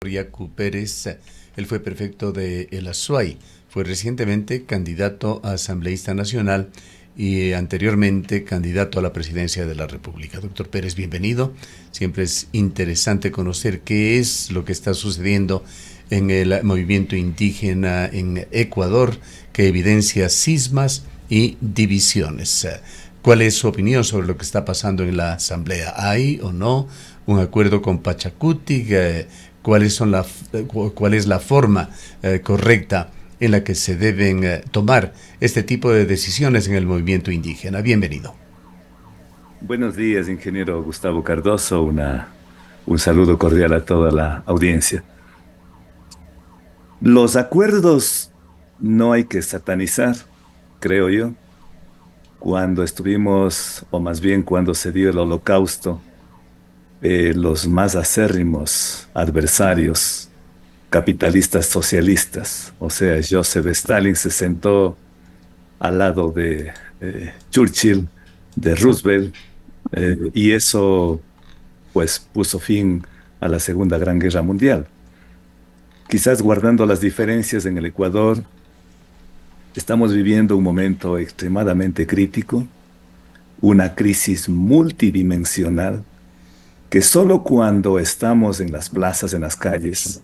Yacu Pérez, él fue prefecto de El Azuay, fue recientemente candidato a asambleísta nacional y anteriormente candidato a la presidencia de la República. Doctor Pérez, bienvenido. Siempre es interesante conocer qué es lo que está sucediendo en el movimiento indígena en Ecuador, que evidencia cismas y divisiones. ¿Cuál es su opinión sobre lo que está pasando en la asamblea? ¿Hay o no un acuerdo con Pachacuti? ¿Cuál es la forma correcta en la que se deben tomar este tipo de decisiones en el movimiento indígena? Bienvenido. Buenos días, ingeniero Gustavo Cardoso. Un saludo cordial a toda la audiencia. Los acuerdos no hay que satanizar, creo yo. Cuando estuvimos, o más bien cuando se dio el Holocausto, los más acérrimos adversarios, capitalistas socialistas, o sea, Joseph Stalin se sentó al lado de Churchill, de Roosevelt, y eso pues puso fin a la Segunda Gran Guerra Mundial. Quizás guardando las diferencias en el Ecuador, estamos viviendo un momento extremadamente crítico, una crisis multidimensional que solo cuando estamos en las plazas, en las calles,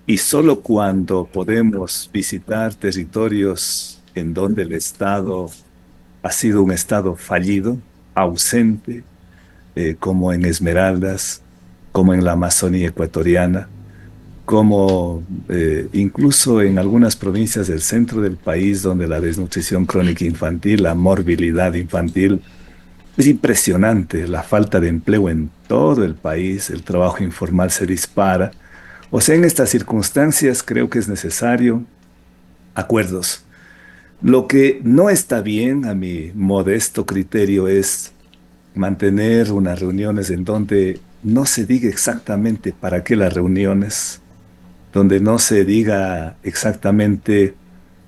y solo cuando podemos visitar territorios en donde el Estado ha sido un Estado fallido, ausente, como en Esmeraldas, como en la Amazonía ecuatoriana, como incluso en algunas provincias del centro del país donde la desnutrición crónica infantil, la morbilidad infantil, es impresionante, la falta de empleo en todo el país, el trabajo informal se dispara. O sea, en estas circunstancias creo que es necesario acuerdos. Lo que no está bien, a mi modesto criterio, es mantener unas reuniones en donde no se diga exactamente para qué las reuniones, donde no se diga exactamente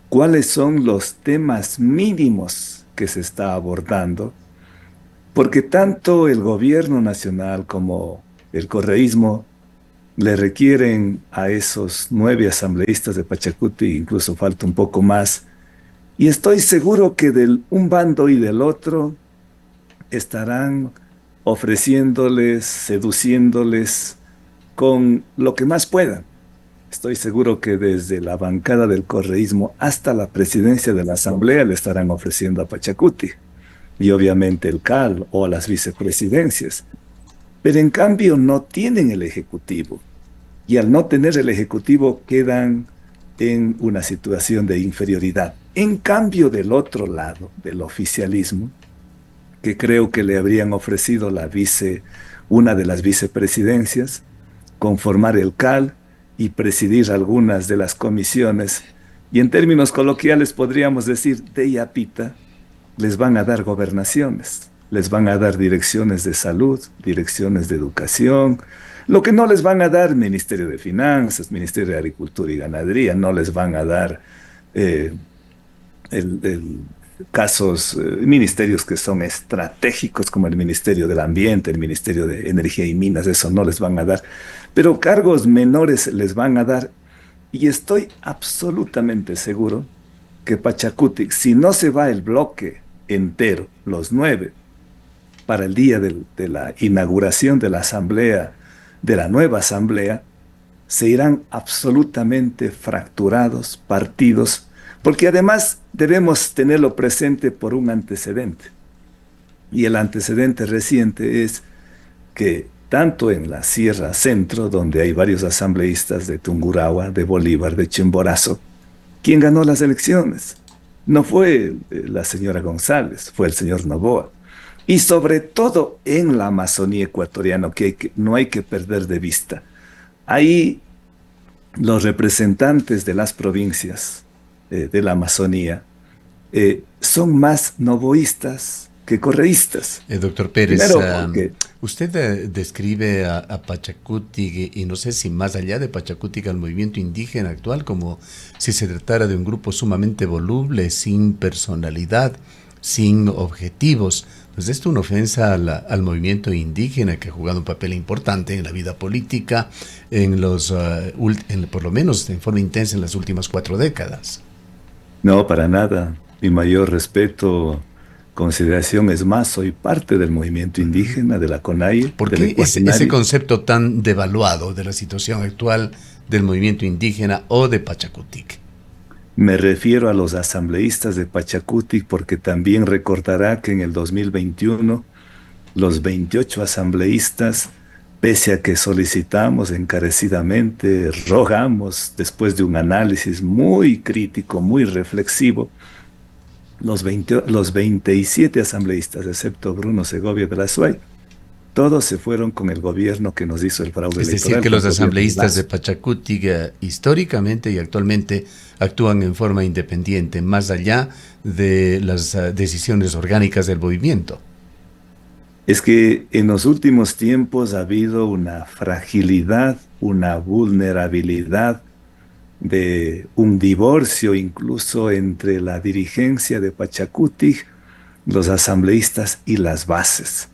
cuáles son los temas mínimos que se está abordando, porque tanto el gobierno nacional como el correísmo le requieren a esos 9 asambleístas de Pachacuti, incluso falta un poco más, y estoy seguro que del un bando y del otro estarán ofreciéndoles, seduciéndoles con lo que más puedan. Estoy seguro que desde la bancada del correísmo hasta la presidencia de la Asamblea le estarán ofreciendo a Pachacuti y obviamente el CAL o a las vicepresidencias. Pero en cambio no tienen el Ejecutivo y al no tener el Ejecutivo quedan en una situación de inferioridad. En cambio del otro lado, del oficialismo, que creo que le habrían ofrecido una de las vicepresidencias, conformar el CAL y presidir algunas de las comisiones. Y en términos coloquiales podríamos decir, de yapita, les van a dar gobernaciones, les van a dar direcciones de salud, direcciones de educación, lo que no les van a dar Ministerio de Finanzas, Ministerio de Agricultura y Ganadería, no les van a dar eh, el casos, ministerios que son estratégicos como el Ministerio del Ambiente, el Ministerio de Energía y Minas, eso no les van a dar, pero cargos menores les van a dar y estoy absolutamente seguro que Pachacuti, si no se va el bloque entero, los 9, para el día de la inauguración de la asamblea, de la nueva asamblea, se irán absolutamente fracturados, partidos, porque además debemos tenerlo presente por un antecedente. Y el antecedente reciente es que tanto en la Sierra Centro, donde hay varios asambleístas de Tungurahua, de Bolívar, de Chimborazo, ¿quién ganó las elecciones? No fue la señora González, fue el señor Noboa. Y sobre todo en la Amazonía ecuatoriana, no hay que perder de vista. Ahí los representantes de las provincias de la Amazonía son más novoístas que correístas. Doctor Pérez, Primero porque, usted describe a Pachacuti y no sé si más allá de Pachacuti al movimiento indígena actual como si se tratara de un grupo sumamente voluble, sin personalidad, sin objetivos, Pues esto es una ofensa al movimiento indígena que ha jugado un papel importante en la vida política, por lo menos en forma intensa en las últimas 4 décadas. No, para nada. Mi mayor respeto, consideración es más, soy parte del movimiento indígena, de la CONAIE, ¿Por del qué ese Ecuatinari. concepto tan devaluado de la situación actual del movimiento indígena o de Pachacutic? Me refiero a los asambleístas de Pachacutic porque también recordará que en el 2021 los 28 asambleístas, pese a que solicitamos encarecidamente, rogamos, después de un análisis muy crítico, muy reflexivo, los 27 asambleístas, excepto Bruno Segovia de la SUAY, todos se fueron con el gobierno que nos hizo el fraude Es decir, electoral, que con los el gobierno de asambleístas de Lazo. Pachacutic históricamente y actualmente actúan en forma independiente, más allá de las decisiones orgánicas del movimiento. Es que en los últimos tiempos ha habido una fragilidad, una vulnerabilidad de un divorcio incluso entre la dirigencia de Pachacutic, los asambleístas y las bases.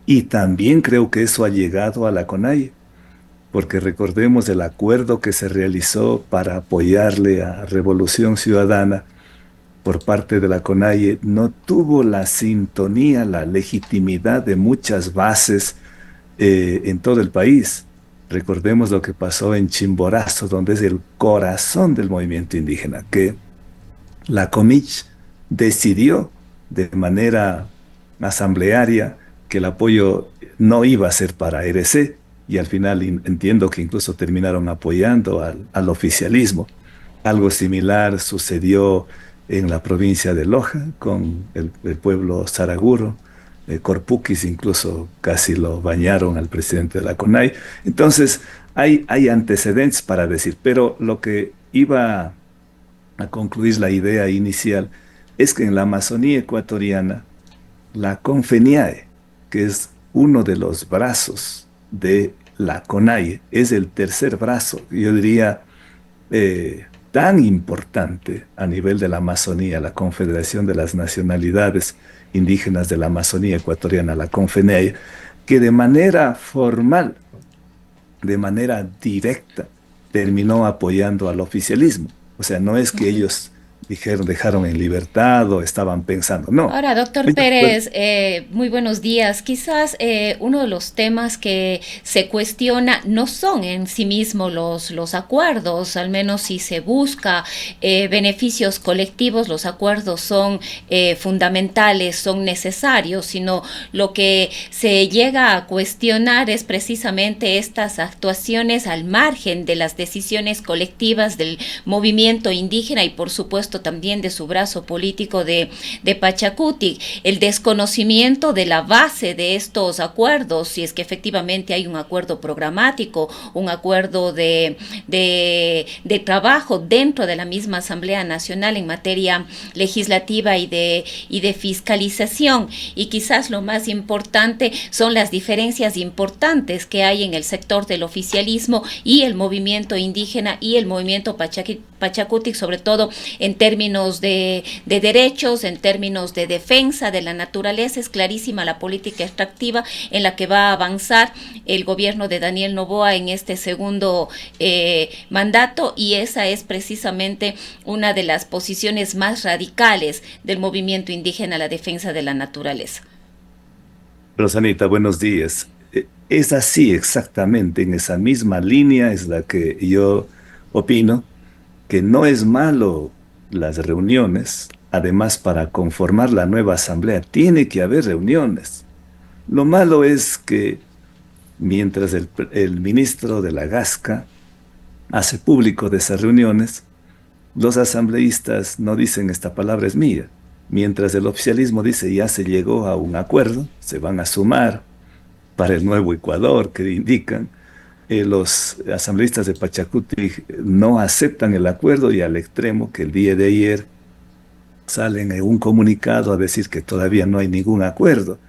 Y también creo que eso ha llegado a la CONAIE, porque recordemos el acuerdo que se realizó para apoyarle a Revolución Ciudadana por parte de la CONAIE no tuvo la sintonía, la legitimidad de muchas bases en todo el país. Recordemos lo que pasó en Chimborazo, donde es el corazón del movimiento indígena, que la Comich decidió de manera asamblearia que el apoyo no iba a ser para RC y al final entiendo que incluso terminaron apoyando al oficialismo. Algo similar sucedió en la provincia de Loja con el pueblo Saraguro. Corpuquis incluso casi lo bañaron al presidente de la CONAI. Entonces, hay antecedentes para decir, pero lo que iba a concluir la idea inicial es que en la Amazonía ecuatoriana, la CONFENIAE, que es uno de los brazos de la CONAIE, es el tercer brazo, yo diría, tan importante a nivel de la Amazonía, la Confederación de las Nacionalidades Indígenas de la Amazonía Ecuatoriana, la CONFENIAE, que de manera formal, de manera directa, terminó apoyando al oficialismo. O sea, no es que ellos dijeron, dejaron en libertad o estaban pensando, no. Ahora, doctor Ellos fueron- Pérez, muy buenos días. Quizás uno de los temas que se cuestiona no son en sí mismos los acuerdos, al menos si se busca beneficios colectivos, los acuerdos son fundamentales, son necesarios, sino lo que se llega a cuestionar es precisamente estas actuaciones al margen de las decisiones colectivas del movimiento indígena y por supuesto también de su brazo político de Pachacutic, el desconocimiento de la base de estos acuerdos, si es que efectivamente hay un acuerdo programático, un acuerdo de trabajo dentro de la misma Asamblea Nacional en materia legislativa y de fiscalización. Y quizás lo más importante son las diferencias importantes que hay en el sector del oficialismo y el movimiento indígena y el movimiento Pachacutic, sobre todo en términos de derechos, en términos de defensa de la naturaleza. Es clarísima la política extractiva en la que va a avanzar el gobierno de Daniel Noboa en este segundo mandato, y esa es precisamente una de las posiciones más radicales del movimiento indígena a la defensa de la naturaleza. Rosanita, buenos días. Es así exactamente, en esa misma línea es la que yo opino, que no es malo las reuniones. Además, para conformar la nueva asamblea tiene que haber reuniones. Lo malo es que mientras el ministro de la Gasca hace público de esas reuniones, los asambleístas no dicen esta palabra es mía. Mientras el oficialismo dice ya se llegó a un acuerdo, se van a sumar para el nuevo Ecuador que indican, los asambleístas de Pachacuti no aceptan el acuerdo y al extremo que el día de ayer salen en un comunicado a decir que todavía no hay ningún acuerdo.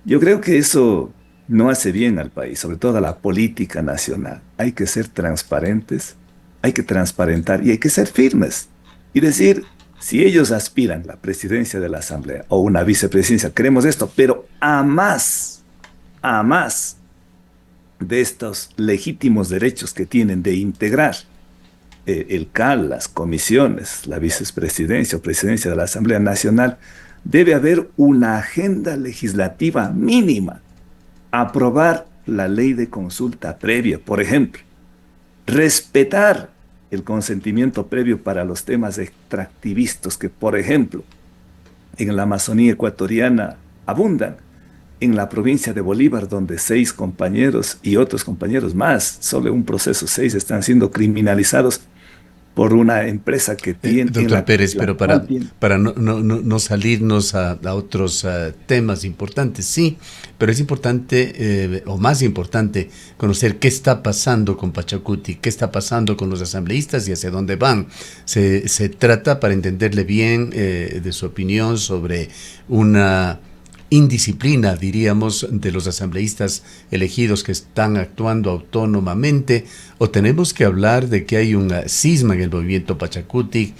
Yo creo que eso no hace bien al país, sobre todo a la política nacional. Hay que ser transparentes, hay que transparentar y hay que ser firmes y decir, Si ellos aspiran la presidencia de la Asamblea o una vicepresidencia, queremos esto, pero a más de estos legítimos derechos que tienen de integrar el CAL, las comisiones, la vicepresidencia o presidencia de la Asamblea Nacional, debe haber una agenda legislativa mínima. Aprobar la ley de consulta previa, por ejemplo. Respetar el consentimiento previo para los temas extractivistas que, por ejemplo, en la Amazonía ecuatoriana abundan. En la provincia de Bolívar, donde 6 compañeros y otros compañeros más, solo un proceso, 6 están siendo criminalizados por una empresa que tiene... Doctor Pérez, pero para no salirnos a otros temas importantes, sí, pero es importante, o más importante, conocer qué está pasando con Pachacuti, qué está pasando con los asambleístas y hacia dónde van. Se trata, para entenderle bien, de su opinión sobre una indisciplina, diríamos, de los asambleístas elegidos que están actuando autónomamente, o tenemos que hablar de que hay un cisma en el movimiento Pachacuti,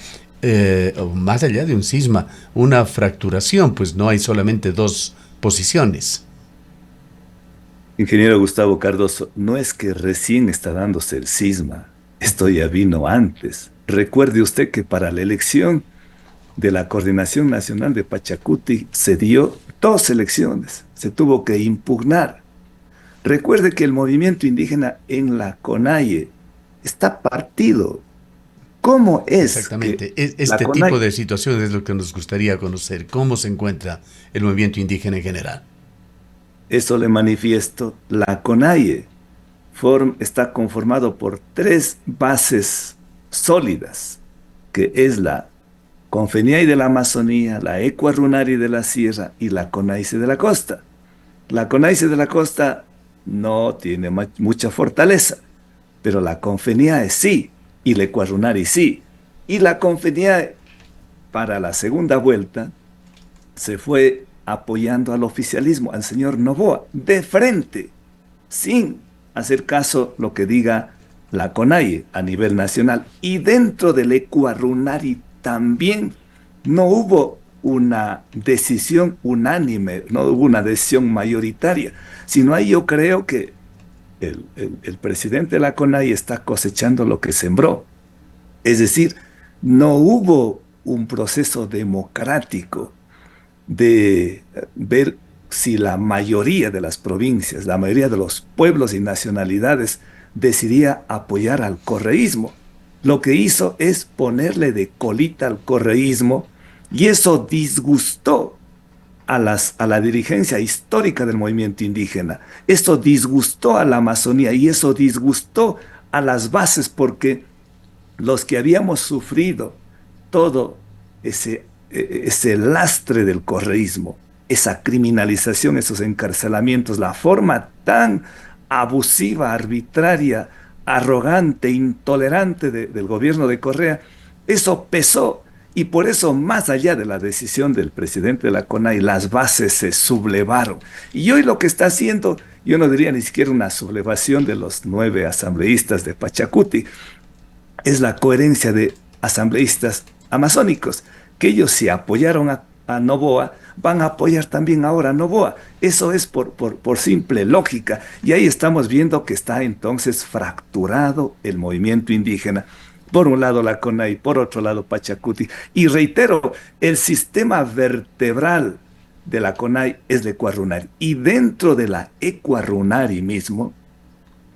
o más allá de un cisma, una fracturación, pues no hay solamente 2 posiciones. Ingeniero Gustavo Cardoso, no es que recién está dándose el cisma, esto ya vino antes. Recuerde usted que para la elección de la Coordinación Nacional de Pachacuti se dio 2 elecciones, se tuvo que impugnar. Recuerde que el movimiento indígena en la CONAIE está partido. ¿Cómo es? Exactamente, este tipo de situaciones es lo que nos gustaría conocer. ¿Cómo se encuentra el movimiento indígena en general? Eso le manifiesto. La CONAIE está conformado por 3 bases sólidas, que es la Confeniai de la Amazonía, la Ecuarunari de la Sierra y la CONAICE de la Costa. La CONAICE de la Costa no tiene mucha fortaleza, pero la Confeniai sí, y la Ecuarunari sí. Y la Confeniai, para la segunda vuelta, se fue apoyando al oficialismo, al señor Noboa, de frente, sin hacer caso lo que diga la CONAIE a nivel nacional. Y dentro del Ecuarunari también no hubo una decisión unánime, no hubo una decisión mayoritaria, sino ahí yo creo que el presidente de la CONAIE está cosechando lo que sembró. Es decir, no hubo un proceso democrático de ver si la mayoría de las provincias, la mayoría de los pueblos y nacionalidades decidía apoyar al correísmo. Lo que hizo es ponerle de colita al correísmo y eso disgustó a la dirigencia histórica del movimiento indígena. Eso disgustó a la Amazonía y eso disgustó a las bases porque los que habíamos sufrido todo ese lastre del correísmo, esa criminalización, esos encarcelamientos, la forma tan abusiva, arbitraria, arrogante, intolerante del gobierno de Correa, eso pesó y por eso, más allá de la decisión del presidente de la CONAIE, las bases se sublevaron. Y hoy lo que está haciendo, yo no diría ni siquiera una sublevación de los 9 asambleístas de Pachacuti, es la coherencia de asambleístas amazónicos, que ellos si apoyaron a Noboa, van a apoyar también ahora a Noboa. Eso es por simple lógica. Y ahí estamos viendo que está entonces fracturado el movimiento indígena. Por un lado la CONAIE, por otro lado Pachacuti. Y reitero, el sistema vertebral de la CONAIE es la Ecuarunari. Y dentro de la Ecuarunari mismo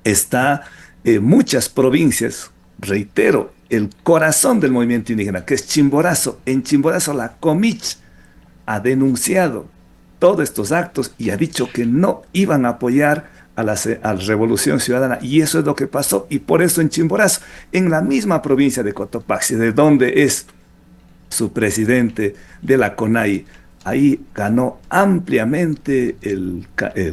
está muchas provincias, reitero, el corazón del movimiento indígena, que es Chimborazo. En Chimborazo la Comich ha denunciado todos estos actos y ha dicho que no iban a apoyar a la Revolución Ciudadana. Y eso es lo que pasó. Y por eso en Chimborazo, en la misma provincia de Cotopaxi, de donde es su presidente de la CONAIE, ahí ganó ampliamente el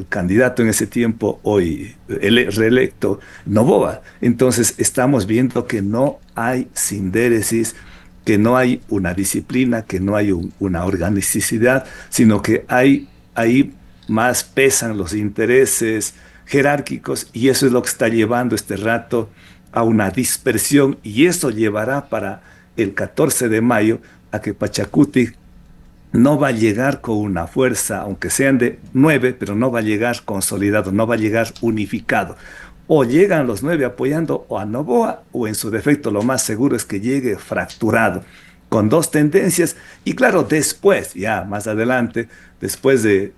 candidato en ese tiempo, hoy reelecto, Noboa. Entonces estamos viendo que no hay sindéresis, que no hay una disciplina, que no hay una organicidad, sino que ahí más pesan los intereses jerárquicos y eso es lo que está llevando este rato a una dispersión y eso llevará para el 14 de mayo a que Pachacuti no va a llegar con una fuerza, aunque sean de 9, pero no va a llegar consolidado, no va a llegar unificado. O llegan los 9 apoyando o a Noboa, o en su defecto lo más seguro es que llegue fracturado, con dos tendencias. Y claro, después, ya más adelante, después de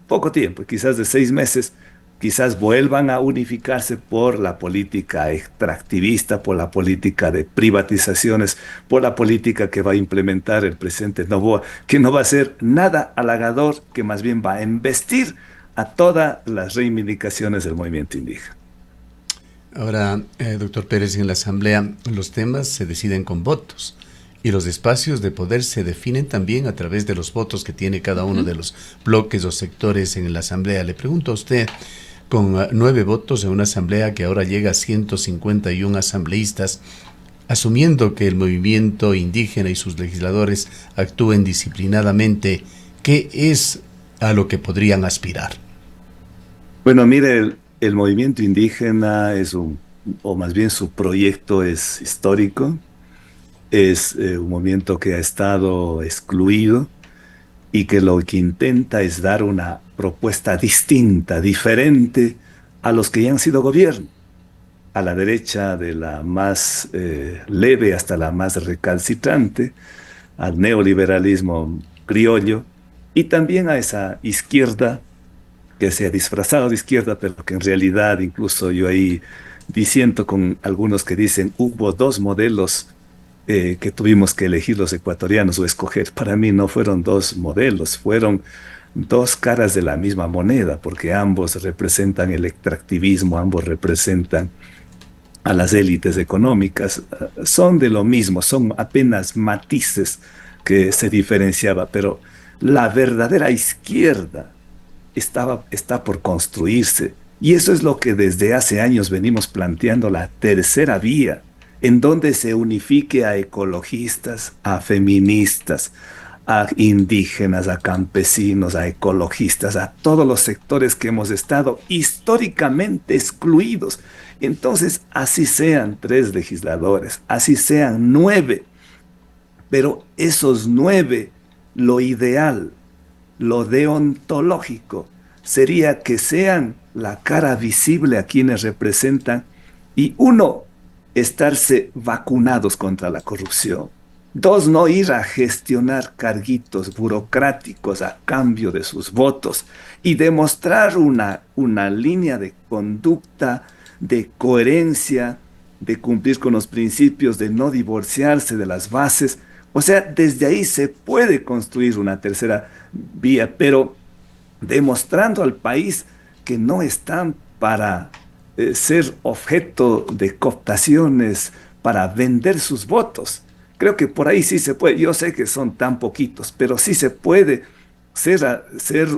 poco tiempo, quizás de 6 meses, quizás vuelvan a unificarse por la política extractivista, por la política de privatizaciones, por la política que va a implementar el presidente Noboa, que no va a ser nada halagador, que más bien va a embestir a todas las reivindicaciones del movimiento indígena. Ahora, doctor Pérez, en la Asamblea los temas se deciden con votos y los espacios de poder se definen también a través de los votos que tiene cada uno de los bloques o sectores en la Asamblea. Le pregunto a usted, con 9 votos en una Asamblea que ahora llega a 151 asambleístas, asumiendo que el movimiento indígena y sus legisladores actúen disciplinadamente, ¿qué es a lo que podrían aspirar? Bueno, mire, el movimiento indígena o más bien su proyecto es histórico, es un movimiento que ha estado excluido y que lo que intenta es dar una propuesta distinta, diferente a los que ya han sido gobierno, a la derecha de la más leve hasta la más recalcitrante, al neoliberalismo criollo y también a esa izquierda que se ha disfrazado de izquierda, pero que en realidad incluso yo ahí disiento con algunos que dicen hubo 2 modelos que tuvimos que elegir los ecuatorianos o escoger. Para mí no fueron 2 modelos, fueron 2 caras de la misma moneda, porque ambos representan el extractivismo, ambos representan a las élites económicas, son de lo mismo, son apenas matices que se diferenciaba, pero la verdadera izquierda está por construirse. Y eso es lo que desde hace años venimos planteando, la tercera vía, en donde se unifique a ecologistas, a feministas, a indígenas, a campesinos, a ecologistas, a todos los sectores que hemos estado históricamente excluidos. Entonces, así sean 3 legisladores, así sean 9, pero esos 9, lo ideal, lo deontológico, sería que sean la cara visible a quienes representan y 1, estarse vacunados contra la corrupción. 2, no ir a gestionar carguitos burocráticos a cambio de sus votos y demostrar una línea de conducta, de coherencia, de cumplir con los principios, de no divorciarse de las bases. O sea, desde ahí se puede construir una tercera vía, pero demostrando al país que no están para ser objeto de cooptaciones, para vender sus votos. Creo que por ahí sí se puede. Yo sé que son tan poquitos, pero sí se puede ser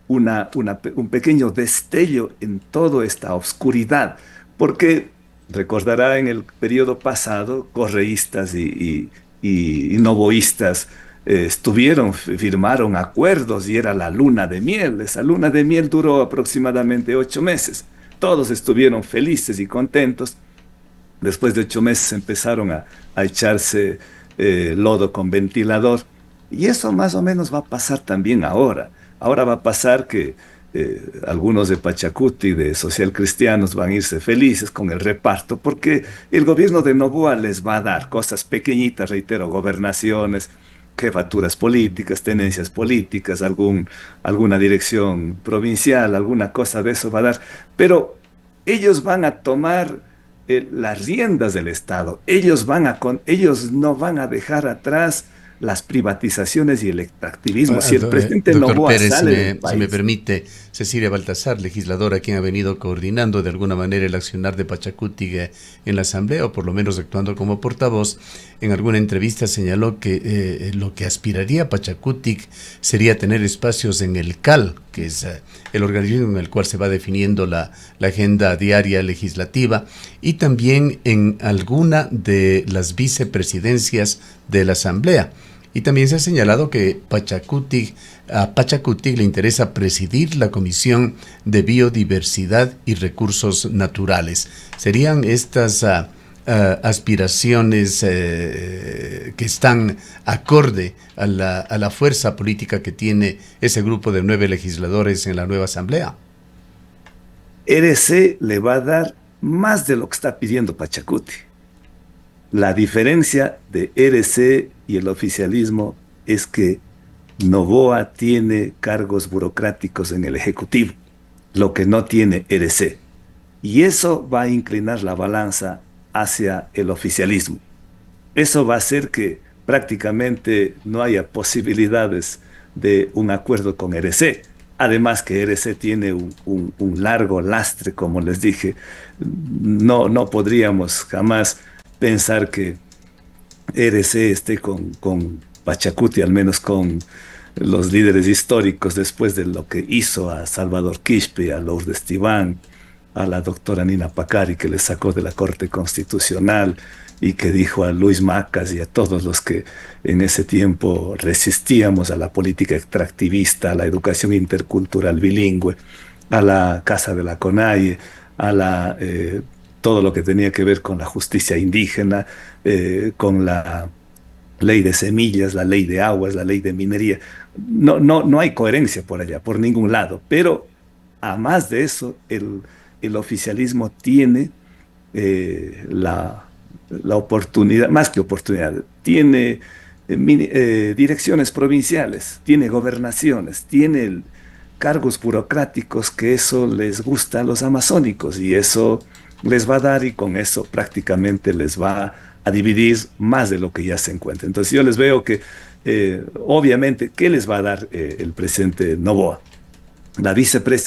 un pequeño destello en toda esta oscuridad. Porque recordará en el periodo pasado, correístas y novoístas firmaron acuerdos y era la luna de miel. Esa luna de miel duró aproximadamente 8 meses. Todos estuvieron felices y contentos. Después de 8 meses empezaron a echarse lodo con ventilador. Y eso más o menos va a pasar también ahora. Ahora va a pasar que algunos de Pachacuti, de social cristianos, van a irse felices con el reparto, porque el gobierno de Noboa les va a dar cosas pequeñitas, reitero, gobernaciones, jefaturas políticas, tenencias políticas, alguna dirección provincial, alguna cosa de eso va a dar. Pero ellos van a tomar las riendas del Estado. Ellos no van a dejar atrás las privatizaciones y el extractivismo. Si el presidente Noboa Pérez, sale del país, si me permite, Cecilia Baltasar, legisladora, quien ha venido coordinando de alguna manera el accionar de Pachacuti en la Asamblea, o por lo menos actuando como portavoz, en alguna entrevista señaló que lo que aspiraría Pachacuti sería tener espacios en el CAL, que es el organismo en el cual se va definiendo la agenda diaria legislativa, y también en alguna de las vicepresidencias de la Asamblea. Y también se ha señalado que a Pachacuti le interesa presidir la Comisión de Biodiversidad y Recursos Naturales. ¿Serían estas aspiraciones que están acorde a la fuerza política que tiene ese grupo de 9 legisladores en la nueva asamblea? RC le va a dar más de lo que está pidiendo Pachacuti. La diferencia de RC y el oficialismo es que Noboa tiene cargos burocráticos en el Ejecutivo, lo que no tiene RC. Y eso va a inclinar la balanza hacia el oficialismo. Eso va a hacer que prácticamente no haya posibilidades de un acuerdo con RC. Además que RC tiene un largo lastre, como les dije. No podríamos jamás pensar que RC esté con Pachacuti, al menos con los líderes históricos, después de lo que hizo a Salvador Quispe, a Lourdes Tibán, a la doctora Nina Pacari, que le sacó de la Corte Constitucional y que dijo a Luis Macas y a todos los que en ese tiempo resistíamos a la política extractivista, a la educación intercultural bilingüe, a la Casa de la CONAIE, a todo lo que tenía que ver con la justicia indígena, con la ley de semillas, la ley de aguas, la ley de minería. No hay coherencia por allá, por ningún lado. Pero a más de eso, el oficialismo tiene la oportunidad, más que oportunidad, tiene direcciones provinciales, tiene gobernaciones, tiene cargos burocráticos, que eso les gusta a los amazónicos y eso les va a dar, y con eso prácticamente les va a dividir más de lo que ya se encuentra. Entonces yo les veo que obviamente, ¿qué les va a dar el presidente Noboa?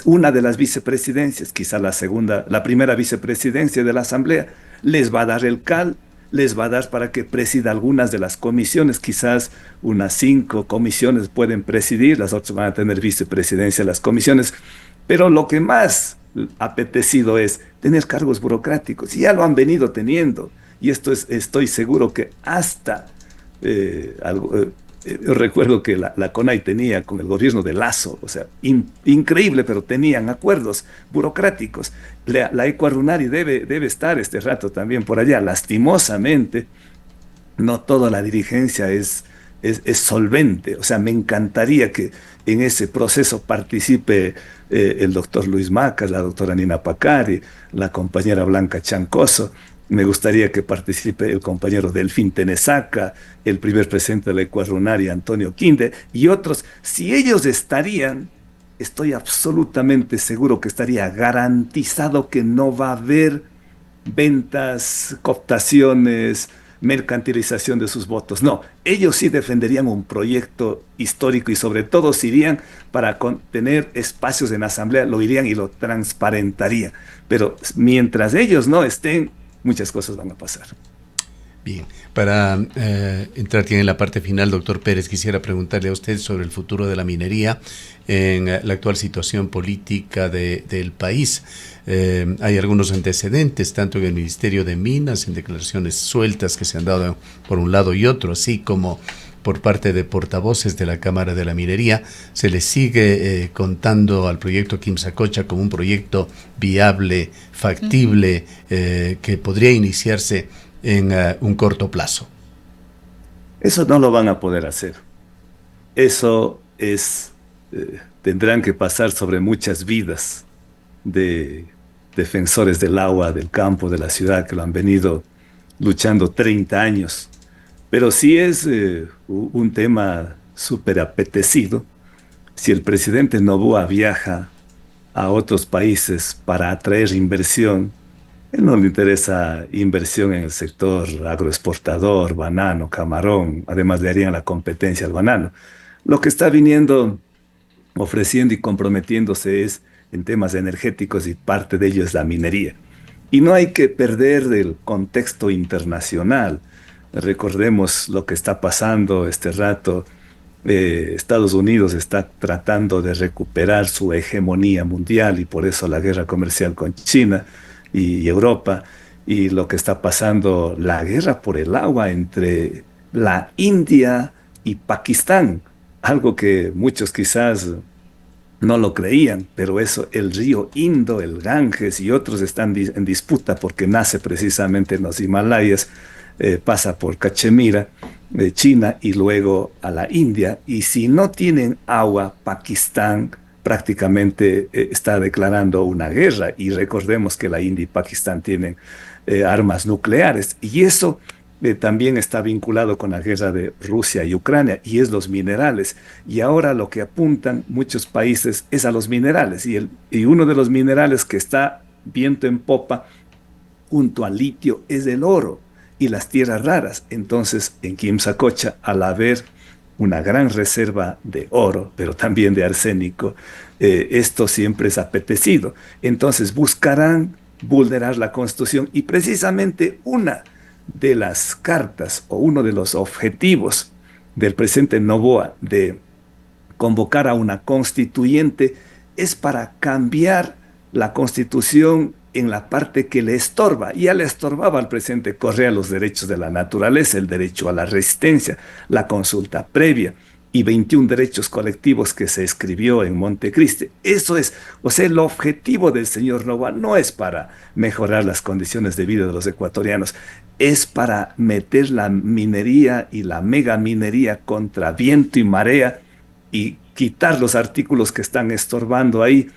Una de las vicepresidencias, quizá la primera vicepresidencia de la Asamblea, les va a dar el CAL, les va a dar para que presida algunas de las comisiones, quizás unas 5 comisiones pueden presidir, las otras van a tener vicepresidencia de las comisiones, pero lo que más apetecido es tener cargos burocráticos, y ya lo han venido teniendo, y estoy seguro que hasta recuerdo que la CONAI tenía con el gobierno de Lazo, o sea, increíble, pero tenían acuerdos burocráticos. La Ecuarunari debe estar este rato también por allá. Lastimosamente, no toda la dirigencia es solvente. O sea, me encantaría que en ese proceso participe el doctor Luis Macas, la doctora Nina Pacari, la compañera Blanca Chancoso. Me gustaría que participe el compañero Delfín Tenesaca, el primer presidente de la Ecuarunari, Antonio Quinde, y otros. Si ellos estarían, estoy absolutamente seguro que estaría garantizado que no va a haber ventas, cooptaciones, mercantilización de sus votos. No, ellos sí defenderían un proyecto histórico y sobre todo si irían para tener espacios en la asamblea, lo irían y lo transparentarían. Pero mientras ellos no estén, muchas cosas van a pasar. Bien, para entrar en la parte final, doctor Pérez, quisiera preguntarle a usted sobre el futuro de la minería en la actual situación política del país. Hay algunos antecedentes, tanto en el Ministerio de Minas, en declaraciones sueltas que se han dado por un lado y otro, así como por parte de portavoces de la Cámara de la Minería. Se le sigue contando al proyecto Quimsacocha como un proyecto viable, factible, que podría iniciarse en un corto plazo. Eso no lo van a poder hacer. Eso tendrán que pasar sobre muchas vidas de defensores del agua, del campo, de la ciudad, que lo han venido luchando 30 años. Pero sí es un tema súper apetecido. Si el presidente Noboa viaja a otros países para atraer inversión, él no le interesa inversión en el sector agroexportador, banano, camarón, además le harían la competencia al banano. Lo que está viniendo, ofreciendo y comprometiéndose es en temas energéticos, y parte de ello es la minería. Y no hay que perder el contexto internacional. Recordemos lo que está pasando este rato. Estados Unidos está tratando de recuperar su hegemonía mundial y por eso la guerra comercial con China y Europa, y lo que está pasando, la guerra por el agua entre la India y Pakistán, algo que muchos quizás no lo creían, pero eso, el río Indo, el Ganges y otros están en disputa porque nace precisamente en los Himalayas, pasa por Cachemira, China y luego a la India. Y si no tienen agua, Pakistán prácticamente está declarando una guerra. Y recordemos que la India y Pakistán tienen armas nucleares. Y eso también está vinculado con la guerra de Rusia y Ucrania, y es los minerales. Y ahora lo que apuntan muchos países es a los minerales. Y uno de los minerales que está viento en popa junto al litio es el oro y las tierras raras. Entonces, en Quimsacocha, al haber una gran reserva de oro, pero también de arsénico, esto siempre es apetecido. Entonces, buscarán vulnerar la Constitución, y precisamente una de las cartas o uno de los objetivos del presidente Noboa de convocar a una constituyente es para cambiar la Constitución en la parte que le estorba. Ya le estorbaba al presidente Correa los derechos de la naturaleza, el derecho a la resistencia, la consulta previa y 21 derechos colectivos que se escribió en Montecristi. Eso es, o sea, el objetivo del señor Noboa no es para mejorar las condiciones de vida de los ecuatorianos, es para meter la minería y la megaminería contra viento y marea y quitar los artículos que están estorbando ahí,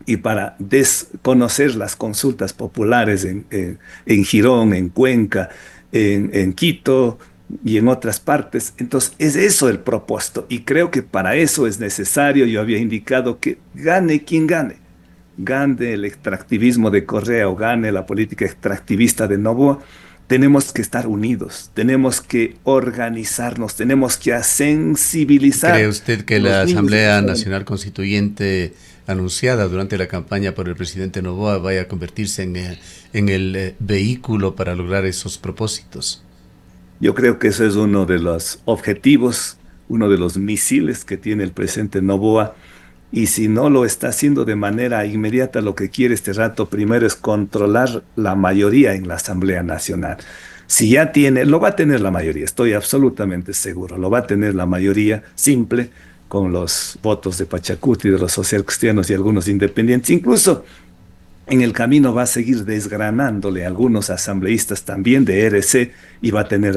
y para desconocer las consultas populares en Girón, en Cuenca, en Quito y en otras partes. Entonces, es eso el propósito. Y creo que para eso es necesario, yo había indicado, que gane quien gane. Gane el extractivismo de Correa o gane la política extractivista de Noboa. Tenemos que estar unidos, tenemos que organizarnos, tenemos que sensibilizar. ¿Cree usted que la Asamblea Nacional Constituyente anunciada durante la campaña por el presidente Noboa vaya a convertirse en el vehículo para lograr esos propósitos? Yo creo que ese es uno de los objetivos, uno de los misiles que tiene el presidente Noboa, y si no lo está haciendo de manera inmediata, lo que quiere este rato primero es controlar la mayoría en la Asamblea Nacional. Si ya tiene, lo va a tener la mayoría, estoy absolutamente seguro, lo va a tener la mayoría simple, con los votos de Pachacuti, de los socialcristianos y algunos independientes. Incluso en el camino va a seguir desgranándole a algunos asambleístas también de RC, y va a tener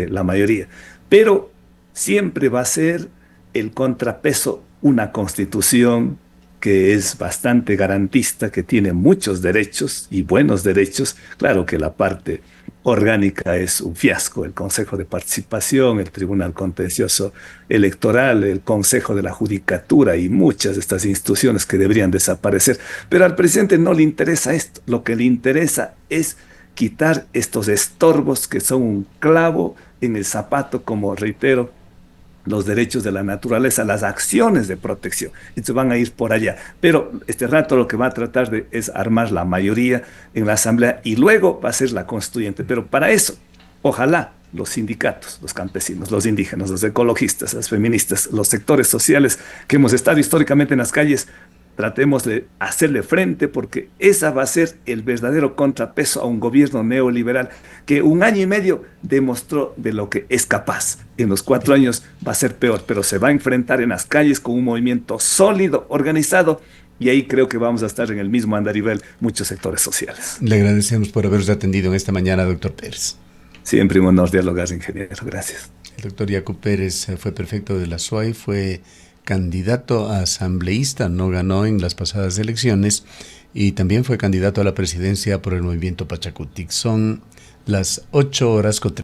la mayoría. Pero siempre va a ser el contrapeso una constitución que es bastante garantista, que tiene muchos derechos y buenos derechos. Claro que la parte orgánica es un fiasco: el Consejo de Participación, el Tribunal Contencioso Electoral, el Consejo de la Judicatura y muchas de estas instituciones que deberían desaparecer. Pero al presidente no le interesa esto, lo que le interesa es quitar estos estorbos que son un clavo en el zapato, como reitero, los derechos de la naturaleza, las acciones de protección. Entonces van a ir por allá. Pero este rato lo que va a tratar de es armar la mayoría en la Asamblea, y luego va a ser la constituyente. Pero para eso, ojalá los sindicatos, los campesinos, los indígenas, los ecologistas, las feministas, los sectores sociales que hemos estado históricamente en las calles, tratemos de hacerle frente, porque esa va a ser el verdadero contrapeso a un gobierno neoliberal que 1 año y medio demostró de lo que es capaz. En los 4 años va a ser peor, pero se va a enfrentar en las calles con un movimiento sólido, organizado, y ahí creo que vamos a estar en el mismo andarivel muchos sectores sociales. Le agradecemos por habernos atendido en esta mañana, doctor Pérez. Siempre un honor dialogar, ingeniero. Gracias. El doctor Yacu Pérez fue prefecto de la SUAY, fue candidato a asambleísta, no ganó en las pasadas elecciones, y también fue candidato a la presidencia por el movimiento Pachacutic. Son las 8:00 con